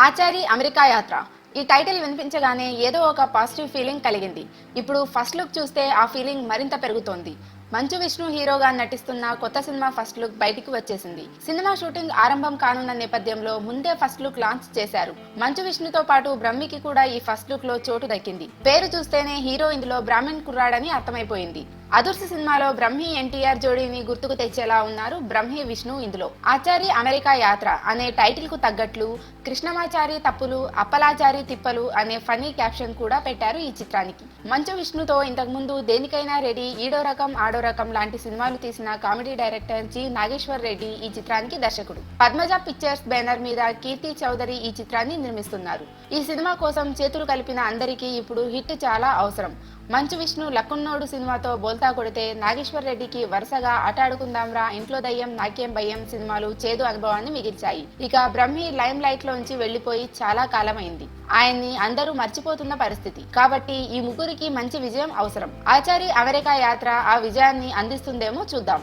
Achari America యాత్ర ఈ title వినిపించగానే ఏదో ఒక పాజిటివ్ ఫీలింగ్ కలిగింది. ఇప్పుడు ఫస్ట్ లుక్ చూస్తే ఆ ఫీలింగ్ మరింత పెరుగుతోంది. మంచు విష్ణు హీరోగా నటిస్తున్న కొత్త సినిమా ఫస్ట్ లుక్ బయటికి వచ్చేసింది. సినిమా షూటింగ్ ఆరంభం కానున్న నేపథ్యంలో ముందే ఫస్ట్ లుక్ లాంచ్ చేశారు. మంచు విష్ణుతో పాటు బ్రహ్మికి కూడా ఈ ఫస్ట్ లుక్ లో చోటు దక్కింది. పేరు చూస్తేనే హీరో ఇందులో బ్రాహ్మణ్ కుర్రాడని అర్థమైపోయింది. అదుర్స్ సినిమాలో బ్రహ్మి ఎన్టీఆర్ జోడీని గుర్తుకు తెచ్చేలా ఉన్నారు బ్రహ్మి విష్ణు ఇందులో. ఆచారి అమెరికా యాత్ర అనే టైటిల్ కు తగ్గట్లు కృష్ణమాచారి తప్పులు అప్పలాచారి తిప్పలు అనే ఫనీ క్యాప్షన్ కూడా పెట్టారు ఈ చిత్రానికి. మంచు విష్ణుతో ఇంతకు ముందు దేనికైనా రెడీ, ఈడో రకం ఆడో రకం లాంటి సినిమాలు తీసిన comedy director G Nageswar Reddy ఈ చిత్రానికి దర్శకుడు. పద్మజ పిక్చర్స్ బ్యానర్ మీద కీర్తి చౌదరి ఈ చిత్రాన్ని నిర్మిస్తున్నారు. ఈ సినిమా కోసం చేతులు కలిపిన అందరికీ ఇప్పుడు హిట్ చాలా అవసరం. మంచు విష్ణు లక్కున్నోడు సినిమాతో బోల్తా కొడితే నాగేశ్వర్ రెడ్డికి వరుసగా ఆటాడుకుందాంరా, ఇంట్లో దయ్యం, నాట్యం భయం సినిమాలు చేదు అనుభవాన్ని మిగిల్చాయి. ఇక బ్రహ్మి లైమ్ లైట్ లోంచి వెళ్లిపోయి చాలా కాలమైంది. ఆయన్ని అందరూ మర్చిపోతున్న పరిస్థితి. కాబట్టి ఈ ముగ్గురికి మంచి విజయం అవసరం. ఆచారి అమెరికా యాత్ర ఆ విజయాన్ని అందిస్తుందేమో చూద్దాం.